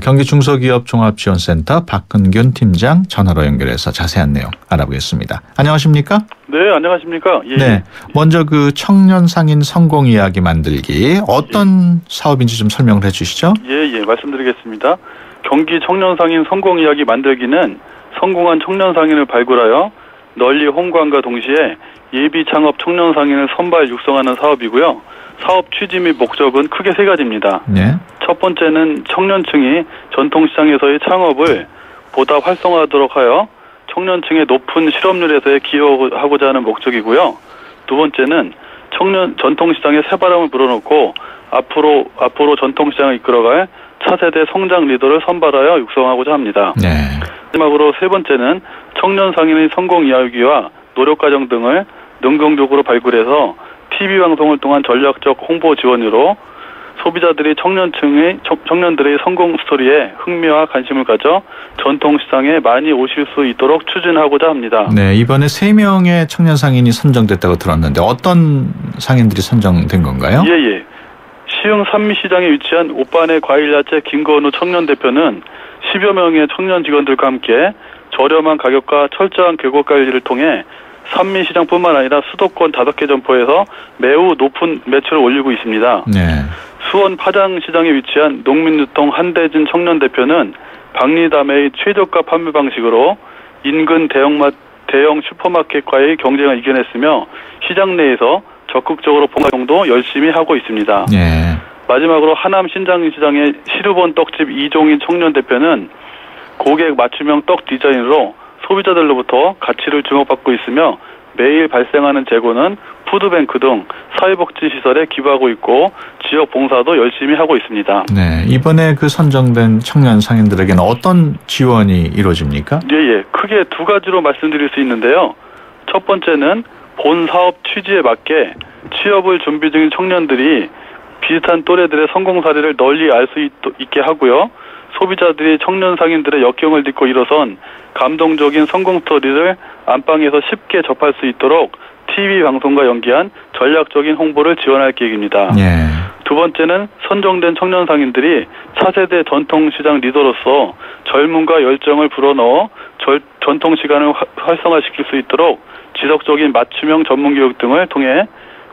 A: 경기중소기업 종합지원센터 박근균 팀장 전화로 연결해서 자세한 내용 알아보겠습니다. 안녕하십니까?
T: 네, 안녕하십니까?
A: 네, 먼저 그 청년 상인 성공 이야기 만들기 어떤 사업인지 좀 설명을 해주시죠.
T: 말씀드리겠습니다. 경기 청년 상인 성공 이야기 만들기는 성공한 청년 상인을 발굴하여 널리 홍보함과 동시에 예비 창업 청년 상인을 선발 육성하는 사업이고요. 사업 취지 및 목적은 크게 3가지입니다. 첫 번째는 청년층이 전통시장에서의 창업을 보다 활성화하도록 하여 청년층의 높은 실업률에서의 기여하고자 하는 목적이고요. 두 번째는 전통시장에 새바람을 불어넣고 앞으로 전통시장을 이끌어갈 차세대 성장 리더를 선발하여 육성하고자 합니다. 마지막으로 3번째는 청년 상인의 성공 이야기와 노력 과정 등을 능동적으로 발굴해서 TV 방송을 통한 전략적 홍보 지원으로 소비자들이 청년들의 성공 스토리에 흥미와 관심을 가져 전통시장에 많이 오실 수 있도록 추진하고자 합니다.
A: 네, 이번에 3명의 청년 상인이 선정됐다고 들었는데 어떤 상인들이 선정된 건가요?
T: 시흥 산미시장에 위치한 오빠네 과일야채 김건우 청년 대표는 10여 명의 청년 직원들과 함께 저렴한 가격과 철저한 계곡 관리를 통해 산미시장뿐만 아니라 수도권 5개 점포에서 매우 높은 매출을 올리고 있습니다. 수원 파장시장에 위치한 농민유통 한대진 청년 대표는 박리담의 최저가 판매 방식으로 인근 대형 슈퍼마켓과의 경쟁을 이겨냈으며 시장 내에서 적극적으로 봉사활동도 열심히 하고 있습니다. 마지막으로 하남 신장시장의 시루본 떡집 이종인 청년 대표는 고객 맞춤형 떡 디자인으로 소비자들로부터 가치를 주목받고 있으며 매일 발생하는 재고는 푸드뱅크 등 사회복지시설에 기부하고 있고 지역 봉사도 열심히 하고 있습니다.
A: 네, 이번에 그 선정된 청년 상인들에게는 어떤 지원이 이루어집니까?
T: 크게 2가지로 말씀드릴 수 있는데요. 첫 번째는 본 사업 취지에 맞게 취업을 준비 중인 청년들이 비슷한 또래들의 성공 사례를 널리 알 수 있게 하고요. 소비자들이 청년 상인들의 역경을 딛고 일어선 감동적인 성공 스토리를 안방에서 쉽게 접할 수 있도록 TV 방송과 연계한 전략적인 홍보를 지원할 계획입니다. 두 두 번째는 선정된 청년 상인들이 차세대 전통시장 리더로서 젊음과 열정을 불어넣어 전통시장을 활성화시킬 수 있도록 지속적인 맞춤형 전문교육 등을 통해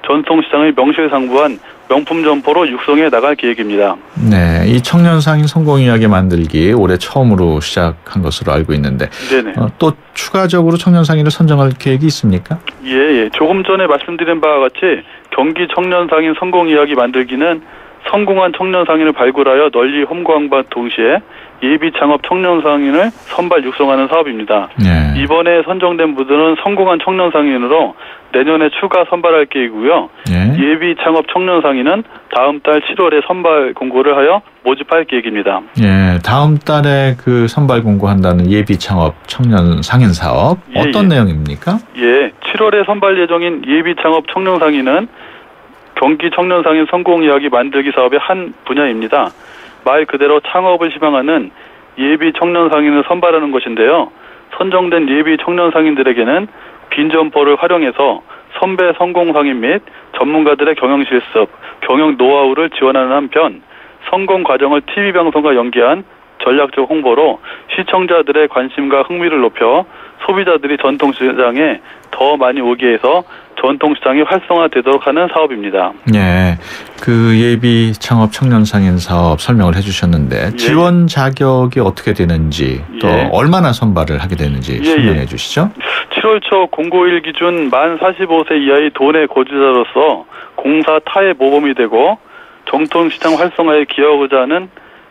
T: 전통시장의 명실상부한 명품 점포로 육성해 나갈 계획입니다.
A: 네, 이 청년상인 성공 이야기 만들기 올해 처음으로 시작한 것으로 알고 있는데
T: 네네.
A: 또 추가적으로 청년상인을 선정할 계획이 있습니까?
T: 예. 조금 전에 말씀드린 바와 같이 경기 청년상인 성공 이야기 만들기는 성공한 청년상인을 발굴하여 널리 홍보함과 동시에 예비 창업 청년상인을 선발 육성하는 사업입니다.
A: 네.
T: 이번에 선정된 분들은 성공한 청년상인으로 내년에 추가 선발할 계획이고요.
A: 네.
T: 예비 창업 청년상인은 다음 달 7월에 선발 공고를 하여 모집할 계획입니다.
A: 예, 다음 달에 그 선발 공고한다는 예비 창업 청년 상인 사업 어떤 내용입니까?
T: 예, 7월에 선발 예정인 예비 창업 청년상인은 경기 청년상인 성공 이야기 만들기 사업의 한 분야입니다. 말 그대로 창업을 희망하는 예비 청년상인을 선발하는 것인데요. 선정된 예비 청년상인들에게는 빈 점포를 활용해서 선배 성공상인 및 전문가들의 경영 실습, 경영 노하우를 지원하는 한편 성공 과정을 TV방송과 연계한 전략적 홍보로 시청자들의 관심과 흥미를 높여 소비자들이 전통시장에 더 많이 오게 해서 전통시장이 활성화되도록 하는 사업입니다.
A: 네, 그 예비 창업 청년상인 사업 설명을 해주셨는데 지원 자격이 어떻게 되는지 또 얼마나 선발을 하게 되는지 설명해 주시죠.
T: 7월 초 공고일 기준 만 45세 이하의 도내 거주자로서 공사 타의 모범이 되고 전통시장 활성화에 기여하고자 하는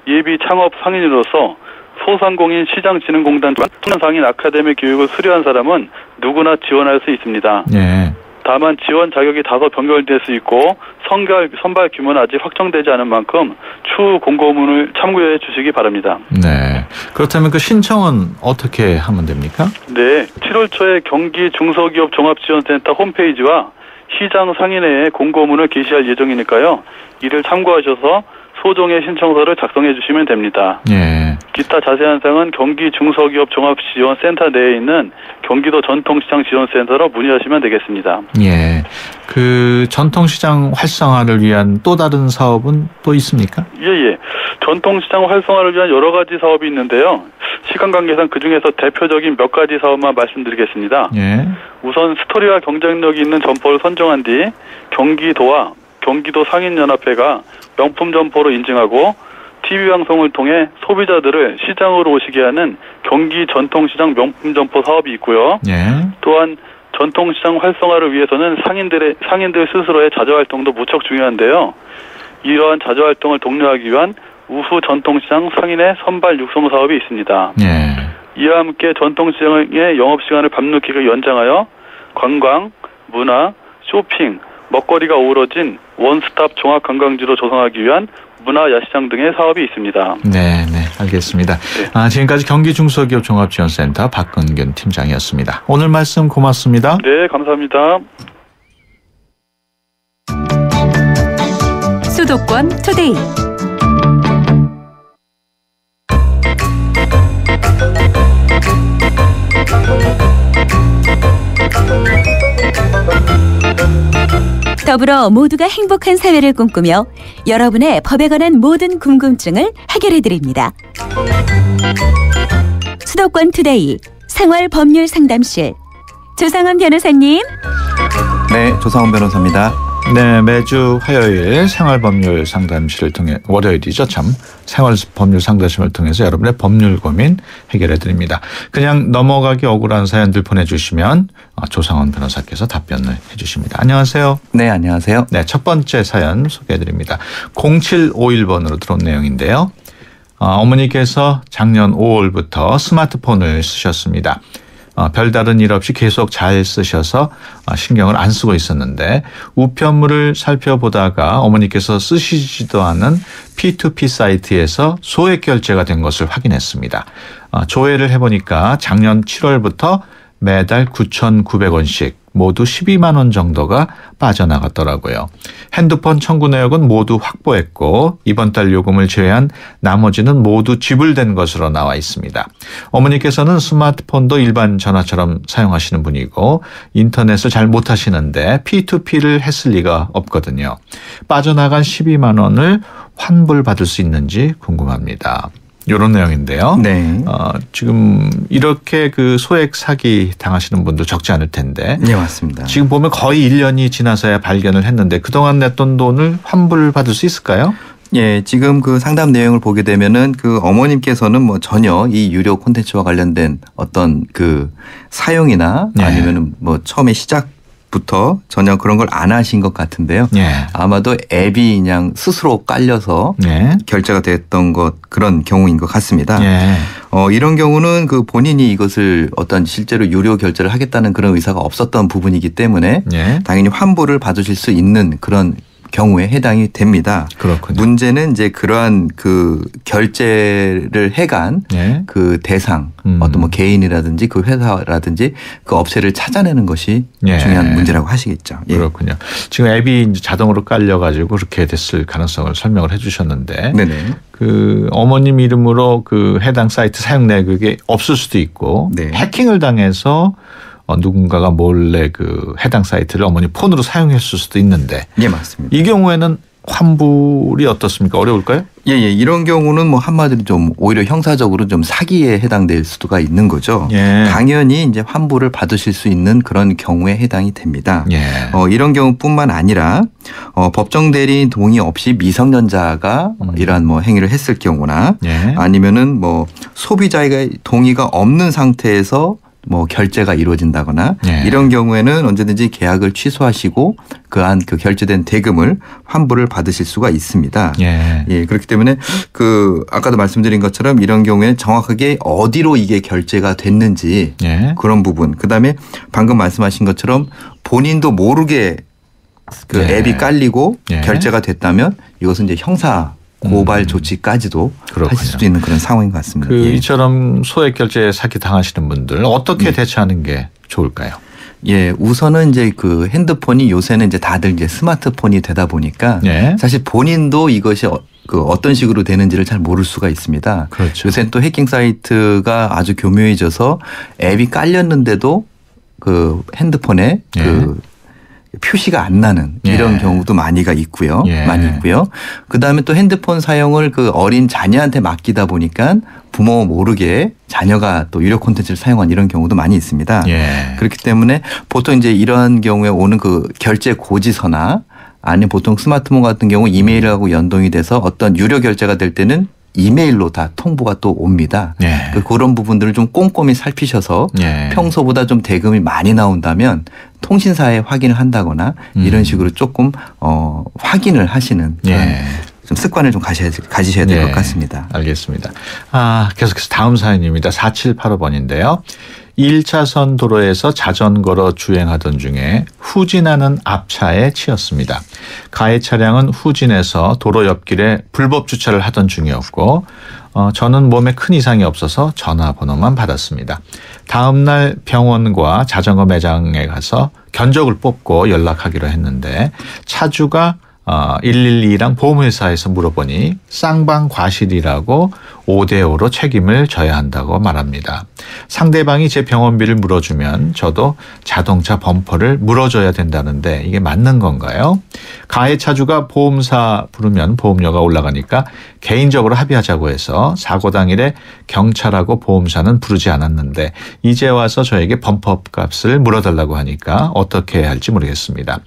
T: 예비 창업 상인으로서 소상공인 시장진흥공단 청년상인 아카데미 교육을 수료한 사람은 누구나 지원할 수 있습니다.
A: 네.
T: 다만 지원 자격이 다소 변경될 수 있고 선발 규모는 아직 확정되지 않은 만큼 추후 공고문을 참고해 주시기 바랍니다.
A: 네. 그렇다면 그 신청은 어떻게 하면 됩니까?
T: 네. 7월 초에 경기 중소기업 종합지원센터 홈페이지와 시장 상인회에 공고문을 게시할 예정이니까요. 이를 참고하셔서 소정의 신청서를 작성해 주시면 됩니다.
A: 예.
T: 기타 자세한 사항은 경기 중소기업 종합지원센터 내에 있는 경기도 전통시장 지원센터로 문의하시면 되겠습니다.
A: 예. 그 전통시장 활성화를 위한 또 다른 사업은 또 있습니까?
T: 예. 전통시장 활성화를 위한 여러 가지 사업이 있는데요. 시간 관계상 그중에서 대표적인 몇 가지 사업만 말씀드리겠습니다.
A: 예.
T: 우선 스토리와 경쟁력이 있는 점포를 선정한 뒤 경기도와 경기도 상인연합회가 명품 점포로 인증하고 TV방송을 통해 소비자들을 시장으로 오시게 하는 경기 전통시장 명품 점포 사업이 있고요.
A: 예.
T: 또한 전통시장 활성화를 위해서는 상인들 스스로의 자조활동도 무척 중요한데요. 이러한 자조활동을 독려하기 위한 우수 전통시장 상인의 선발 육성 사업이 있습니다.
A: 예.
T: 이와 함께 전통시장의 영업시간을 밤늦게 연장하여 관광, 문화, 쇼핑, 먹거리가 어우러진 원스톱 종합관광지로 조성하기 위한 문화야시장 등의 사업이 있습니다.
A: 네, 알겠습니다.
T: 네.
A: 지금까지 경기중소기업 종합지원센터 박근균 팀장이었습니다. 오늘 말씀 고맙습니다.
T: 네, 감사합니다.
B: 수도권 투데이. 더불어 모두가 행복한 사회를 꿈꾸며 여러분의 법에 관한 모든 궁금증을 해결해드립니다. 수도권 투데이 생활법률 상담실 조상원 변호사님.
U: 네, 조상원 변호사입니다.
A: 네, 매주 화요일 생활법률 상담실을 통해 월요일이죠, 참. 생활법률 상담실을 통해서 여러분의 법률 고민 해결해 드립니다. 그냥 넘어가기 억울한 사연들 보내주시면 조상원 변호사께서 답변을 해주십니다. 안녕하세요.
U: 네, 안녕하세요.
A: 네, 첫 번째 사연 소개해 드립니다. 0751번으로 들어온 내용인데요. 어머니께서 작년 5월부터 스마트폰을 쓰셨습니다. 별다른 일 없이 계속 잘 쓰셔서 신경을 안 쓰고 있었는데 우편물을 살펴보다가 어머니께서 쓰시지도 않은 P2P 사이트에서 소액 결제가 된 것을 확인했습니다. 조회를 해보니까 작년 7월부터 매달 9,900원씩 모두 12만 원 정도가 빠져나갔더라고요. 핸드폰 청구 내역은 모두 확보했고 이번 달 요금을 제외한 나머지는 모두 지불된 것으로 나와 있습니다. 어머니께서는 스마트폰도 일반 전화처럼 사용하시는 분이고 인터넷을 잘 못하시는데 P2P를 했을 리가 없거든요. 빠져나간 12만 원을 환불받을 수 있는지 궁금합니다. 이런 내용인데요.
U: 네.
A: 지금 이렇게 그 소액 사기 당하시는 분도 적지 않을 텐데.
U: 네, 맞습니다.
A: 지금 보면 거의 1년이 지나서야 발견을 했는데 그동안 냈던 돈을 환불받을 수 있을까요?
U: 예, 지금 그 상담 내용을 보게 되면은 그 어머님께서는 뭐 전혀 이 유료 콘텐츠와 관련된 어떤 그 사용이나 아니면은 뭐 처음에 시작부터 전혀 그런 걸 안 하신 것 같은데요. 아마도 앱이 그냥 스스로 깔려서 결제가 됐던 그런 경우인 것 같습니다. 이런 경우는 그 본인이 이것을 어떤 실제로 유료 결제를 하겠다는 그런 의사가 없었던 부분이기 때문에 당연히 환불을 받으실 수 있는 그런 경우에 해당이 됩니다.
A: 그렇군요.
U: 문제는 이제 그러한 그 결제를 해간 그 대상 어떤 뭐 개인이라든지 그 회사라든지 그 업체를 찾아내는 것이 중요한 문제라고 하시겠죠. 예.
A: 그렇군요. 지금 앱이 이제 자동으로 깔려가지고 그렇게 됐을 가능성을 설명을 해주셨는데, 그 어머님 이름으로 그 해당 사이트 사용 내역이 없을 수도 있고 해킹을 당해서 누군가가 몰래 그 해당 사이트를 어머니 폰으로 사용했을 수도 있는데,
U: 예, 맞습니다.
A: 이 경우에는 환불이 어떻습니까? 어려울까요?
U: 예, 이런 경우는 뭐 한마디로 좀 오히려 형사적으로 좀 사기에 해당될 수가 있는 거죠. 당연히 이제 환불을 받으실 수 있는 그런 경우에 해당이 됩니다. 이런 경우뿐만 아니라 법정 대리인 동의 없이 미성년자가 이러한 뭐 행위를 했을 경우나 아니면은 뭐 소비자의 동의가 없는 상태에서 뭐 결제가 이루어진다거나 이런 경우에는 언제든지 계약을 취소하시고 그 결제된 대금을 환불을 받으실 수가 있습니다. 예, 그렇기 때문에 그 아까도 말씀드린 것처럼 이런 경우에 정확하게 어디로 이게 결제가 됐는지 그런 부분, 그다음에 방금 말씀하신 것처럼 본인도 모르게 그 앱이 깔리고 결제가 됐다면 이것은 이제 형사 고발 조치까지도 하실 수도 있는 그런 상황인 것 같습니다.
A: 이처럼 소액 결제 사기 당하시는 분들 어떻게 대처하는 게 좋을까요?
U: 예, 우선은 이제 그 핸드폰이 요새는 이제 다들 이제 스마트폰이 되다 보니까 사실 본인도 이것이 그 어떤 식으로 되는지를 잘 모를 수가 있습니다. 요새는 또 해킹 사이트가 아주 교묘해져서 앱이 깔렸는데도 그 핸드폰에 그 표시가 안 나는 이런 경우도 많이 있고요. 그다음에 또 핸드폰 사용을 그 어린 자녀한테 맡기다 보니까 부모 모르게 자녀가 또 유료 콘텐츠를 사용한 이런 경우도 많이 있습니다. 그렇기 때문에 보통 이제 이러한 경우에 오는 그 결제 고지서나 아니면 보통 스마트폰 같은 경우 이메일하고 연동이 돼서 어떤 유료 결제가 될 때는 이메일로 다 통보가 또 옵니다. 그런 부분들을 좀 꼼꼼히 살피셔서 평소보다 좀 대금이 많이 나온다면 통신사에 확인을 한다거나 이런 식으로 조금 확인을 하시는 좀 습관을 좀 가지셔야 될 것 같습니다.
A: 알겠습니다. 계속해서 다음 사연입니다. 4785번인데요. 1차선 도로에서 자전거로 주행하던 중에 후진하는 앞차에 치였습니다. 가해 차량은 후진해서 도로 옆길에 불법 주차를 하던 중이었고 저는 몸에 큰 이상이 없어서 전화번호만 받았습니다. 다음 날 병원과 자전거 매장에 가서 견적을 뽑고 연락하기로 했는데 차주가 112랑 보험회사에서 물어보니 쌍방 과실이라고 5대5로 책임을 져야 한다고 말합니다. 상대방이 제 병원비를 물어주면 저도 자동차 범퍼를 물어줘야 된다는데 이게 맞는 건가요? 가해 차주가 보험사 부르면 보험료가 올라가니까 개인적으로 합의하자고 해서 사고 당일에 경찰하고 보험사는 부르지 않았는데 이제 와서 저에게 범퍼 값을 물어달라고 하니까 어떻게 해야 할지 모르겠습니다.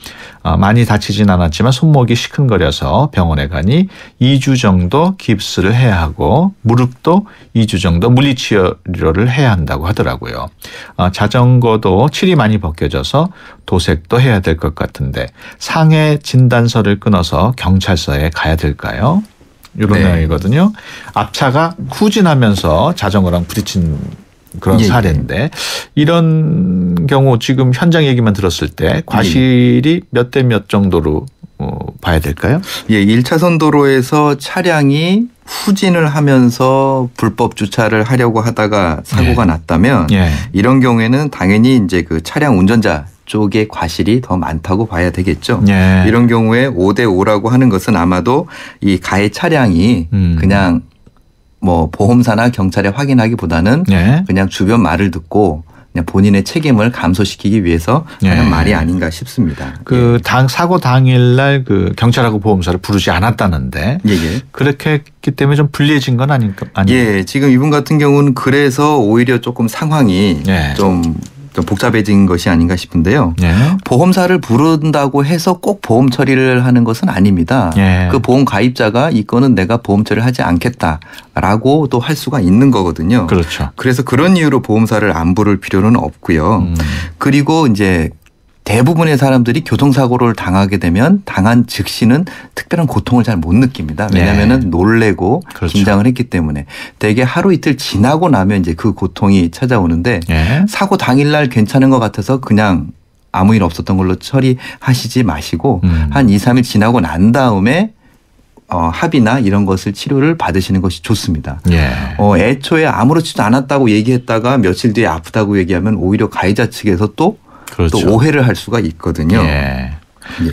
A: 많이 다치진 않았지만 손목이 시큰거려서 병원에 가니 2주 정도 깁스를 해야 하고 무릎도 2주 정도 물리치료를 해야 한다고 하더라고요. 자전거도 칠이 많이 벗겨져서 도색도 해야 될 것 같은데 상해 진단서를 끊어서 경찰서에 가야 될까요? 이런 내용이거든요. 앞차가 후진하면서 자전거랑 부딪힌 그런 사례인데 이런 경우 지금 현장 얘기만 들었을 때 과실이 몇 대 몇 정도로 봐야 될까요?
U: 1차선 도로에서 차량이 후진을 하면서 불법 주차를 하려고 하다가 사고가 났다면 이런 경우에는 당연히 이제 그 차량 운전자 쪽의 과실이 더 많다고 봐야 되겠죠.
A: 예.
U: 이런 경우에 5대5라고 하는 것은 아마도 이 가해 차량이 그냥 뭐 보험사나 경찰에 확인하기보다는
A: 예.
U: 그냥 주변 말을 듣고 그냥 본인의 책임을 감소시키기 위해서 하는 말이 아닌가 싶습니다.
A: 그 사고 당일날 그 경찰하고 보험사를 부르지 않았다는데 그렇게 했기 때문에 좀 불리해진 건 아닐까?
U: 예, 지금 이분 같은 경우는 그래서 오히려 조금 상황이 좀 복잡해진 것이 아닌가 싶은데요. 보험사를 부른다고 해서 꼭 보험 처리를 하는 것은 아닙니다. 그 보험 가입자가 이 건은 내가 보험 처리를 하지 않겠다라고도 할 수가 있는 거거든요.
A: 그렇죠.
U: 그래서 그런 이유로 보험사를 안 부를 필요는 없고요. 그리고 이제 대부분의 사람들이 교통사고를 당하게 되면 당한 즉시는 특별한 고통을 잘 못 느낍니다. 왜냐하면 놀래고 긴장을 했기 때문에 대개 하루 이틀 지나고 나면 이제 그 고통이 찾아오는데 사고 당일날 괜찮은 것 같아서 그냥 아무 일 없었던 걸로 처리하시지 마시고 한 2, 3일 지나고 난 다음에 합의나 이런 것을 치료를 받으시는 것이 좋습니다. 애초에 아무렇지도 않았다고 얘기했다가 며칠 뒤에 아프다고 얘기하면 오히려 가해자 측에서 또 오해를 할 수가 있거든요.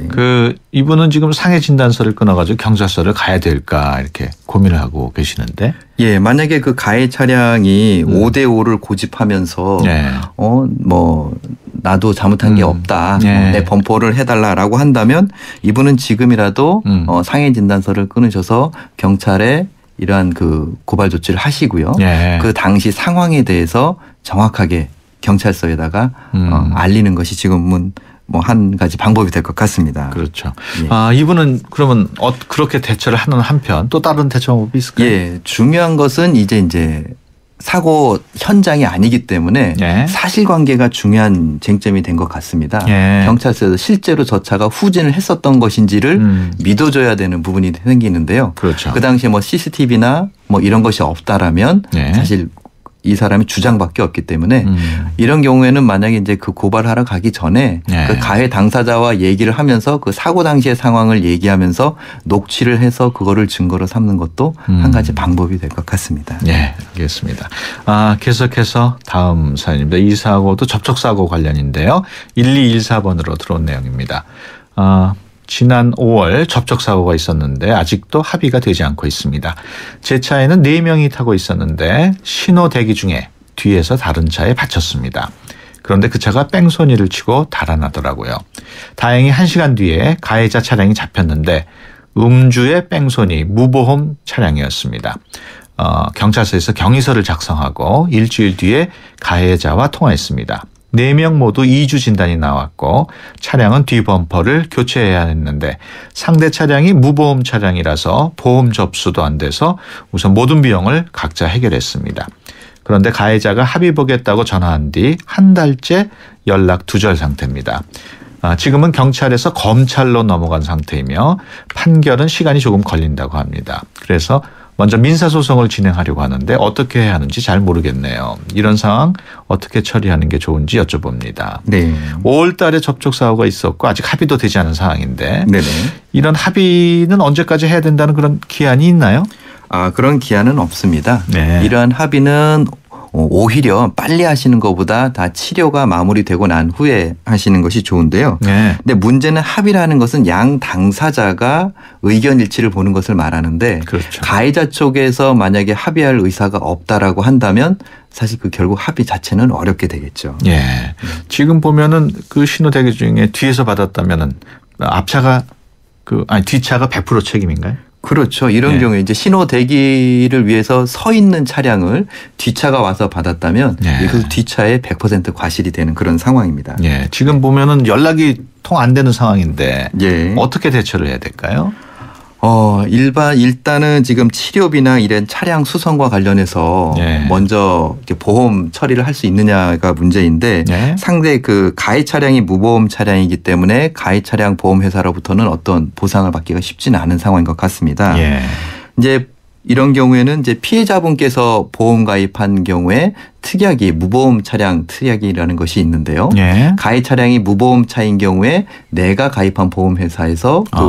A: 그 이분은 지금 상해 진단서를 끊어가지고 경찰서를 가야 될까 이렇게 고민을 하고 계시는데.
U: 예, 만약에 그 가해 차량이 5대5를 고집하면서 뭐 나도 잘못한 게 없다. 내 범퍼를 해달라라고 한다면 이분은 지금이라도 상해 진단서를 끊으셔서 경찰에 이러한 그 고발 조치를 하시고요. 그 당시 상황에 대해서 정확하게 경찰서에다가 알리는 것이 지금은 뭐 한 가지 방법이 될 것 같습니다.
A: 그렇죠. 이분은 그러면 그렇게 대처를 하는 한편 또 다른 대처 방법이 있을까요?
U: 예, 중요한 것은 이제 사고 현장이 아니기 때문에 사실관계가 중요한 쟁점이 된 것 같습니다. 경찰서에서 실제로 저 차가 후진을 했었던 것인지를 믿어줘야 되는 부분이 생기는데요.
A: 그렇죠.
U: 그 당시에 뭐 CCTV나 뭐 이런 것이 없다라면 사실 이 사람이 주장밖에 없기 때문에 이런 경우에는 만약에 이제 그 고발하러 가기 전에 그 가해 당사자와 얘기를 하면서 그 사고 당시의 상황을 얘기하면서 녹취를 해서 그거를 증거로 삼는 것도 한 가지 방법이 될 것 같습니다.
A: 네, 알겠습니다. 계속해서 다음 사연입니다. 이 사고도 접촉사고 관련인데요. 1214번으로 들어온 내용입니다. 지난 5월 접촉사고가 있었는데 아직도 합의가 되지 않고 있습니다. 제 차에는 4명이 타고 있었는데 신호 대기 중에 뒤에서 다른 차에 받쳤습니다. 그런데 그 차가 뺑소니를 치고 달아나더라고요. 다행히 1시간 뒤에 가해자 차량이 잡혔는데 음주의 뺑소니 무보험 차량이었습니다. 경찰서에서 경위서를 작성하고 일주일 뒤에 가해자와 통화했습니다. 4명 모두 2주 진단이 나왔고 차량은 뒤 범퍼를 교체해야 했는데 상대 차량이 무보험 차량이라서 보험 접수도 안 돼서 우선 모든 비용을 각자 해결했습니다. 그런데 가해자가 합의 보겠다고 전화한 뒤 한 달째 연락 두절 상태입니다. 지금은 경찰에서 검찰로 넘어간 상태이며 판결은 시간이 조금 걸린다고 합니다. 그래서 먼저 민사소송을 진행하려고 하는데 어떻게 해야 하는지 잘 모르겠네요. 이런 상황 어떻게 처리하는 게 좋은지 여쭤봅니다. 5월 달에 접촉사고가 있었고 아직 합의도 되지 않은 상황인데 이런 합의는 언제까지 해야 된다는 그런 기한이 있나요?
U: 그런 기한은 없습니다. 이러한 합의는 오히려 빨리 하시는 것보다 다 치료가 마무리되고 난 후에 하시는 것이 좋은데요. 근데 문제는 합의라는 것은 양 당사자가 의견 일치를 보는 것을 말하는데 가해자 쪽에서 만약에 합의할 의사가 없다라고 한다면 사실 그 결국 합의 자체는 어렵게 되겠죠.
A: 지금 보면은 그 신호 대기 중에 뒤에서 받았다면은 앞차가 뒷차가 100% 책임인가요?
U: 그렇죠. 이런 경우에 이제 신호 대기를 위해서 서 있는 차량을 뒷차가 와서 받았다면 이것도 뒷차에 100% 과실이 되는 그런 상황입니다.
A: 지금 보면은 연락이 통 안 되는 상황인데 어떻게 대처를 해야 될까요?
U: 일단은 지금 치료비나 이런 차량 수선과 관련해서 먼저 보험 처리를 할 수 있느냐가 문제인데 상대 그 가해 차량이 무보험 차량이기 때문에 가해 차량 보험회사로부터는 어떤 보상을 받기가 쉽지는 않은 상황인 것 같습니다. 이제 이런 경우에는 이제 피해자분께서 보험 가입한 경우에 특약이 무보험 차량 특약이라는 것이 있는데요. 가해 차량이 무보험 차인 경우에 내가 가입한 보험회사에서 그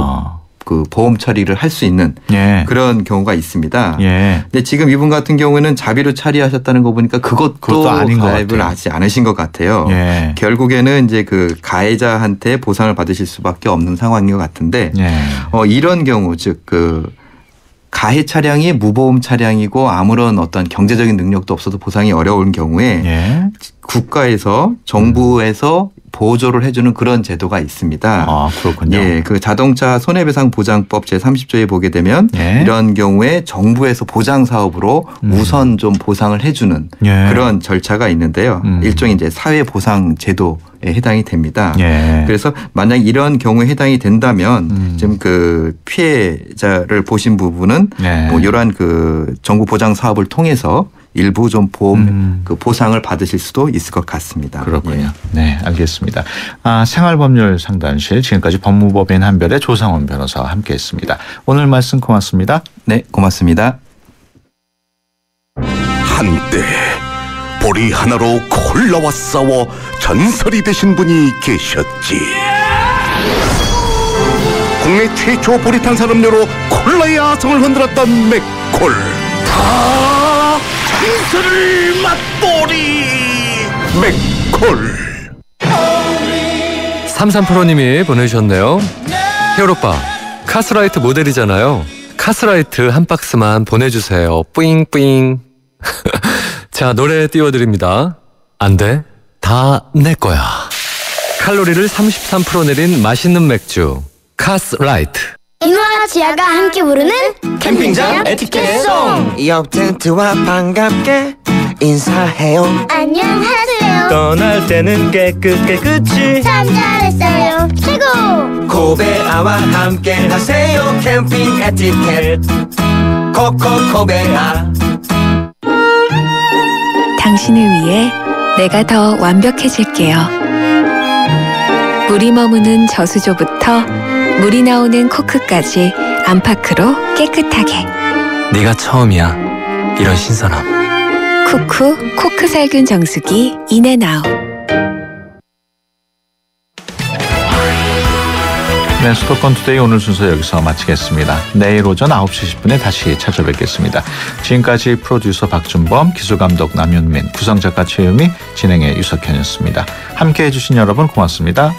U: 그 보험 처리를 할 수 있는
A: 예.
U: 그런 경우가 있습니다.
A: 예.
U: 근데 지금 이분 같은 경우에는 자비로 처리하셨다는 거 보니까 그것도 아닌 가입을 하지 않으신 것 같아요.
A: 예.
U: 결국에는 이제 그 가해자한테 보상을 받으실 수밖에 없는 상황인 것 같은데
A: 예.
U: 이런 경우 즉 그 가해 차량이 무보험 차량이고 아무런 어떤 경제적인 능력도 없어도 보상이 어려운 경우에
A: 예.
U: 국가에서 정부에서 보조를 해주는 그런 제도가 있습니다.
A: 아, 그렇군요.
U: 예, 그 자동차 손해배상보장법 제30조에 보게 되면
A: 예.
U: 이런 경우에 정부에서 보장 사업으로 우선 좀 보상을 해주는
A: 예.
U: 그런 절차가 있는데요. 일종의 이제 사회보상 제도에 해당이 됩니다.
A: 예.
U: 그래서 만약 이런 경우에 해당이 된다면 지금 그 피해자를 보신 부분은
A: 예.
U: 뭐 이러한 그 정부 보장 사업을 통해서 일부 좀 보험 그 보상을 받으실 수도 있을 것 같습니다.
A: 그렇군요. 네, 알겠습니다. 생활법률 상담실 지금까지 법무법인 한별의 조상원 변호사와 함께했습니다. 오늘 말씀 고맙습니다.
U: 네, 고맙습니다.
C: 한때 보리 하나로 콜라와 싸워 전설이 되신 분이 계셨지. 국내 최초 보리 탄산음료로 콜라의 아성을 흔들었던 맥콜. 다 전설을 맛보리 맥콜.
K: 3385님이 보내주셨네요. 히어로빠, 카스라이트 모델이잖아요. 카스라이트 한 박스만 보내주세요. 뿌잉뿌잉. 자, 노래 띄워드립니다. 안 돼, 다 내 거야. 칼로리를 33% 내린 맛있는 맥주 카스라이트.
V: 이노와 지아가 함께 부르는 캠핑장 에티켓송.
W: 옆 텐트와 반갑게 인사해요.
V: 안녕하세요.
W: 떠날 때는 깨끗이
V: 참 잘했어요. 최고.
W: 코베아와 함께 하세요. 캠핑 에티켓 코코코베아.
X: 당신을 위해 내가 더 완벽해질게요. 물이 머무는 저수조부터 물이 나오는 코크까지 안파크로 깨끗하게.
M: 네가 처음이야. 이런 신선함.
X: 쿠쿠 코크 살균 정수기 인앤아웃.
A: 네, 수도권 투데이 오늘 순서 여기서 마치겠습니다. 내일 오전 9시 10분에 다시 찾아뵙겠습니다. 지금까지 프로듀서 박준범, 기술감독 남윤민, 구성작가 최유미, 진행의 유석현이었습니다. 함께해 주신 여러분 고맙습니다.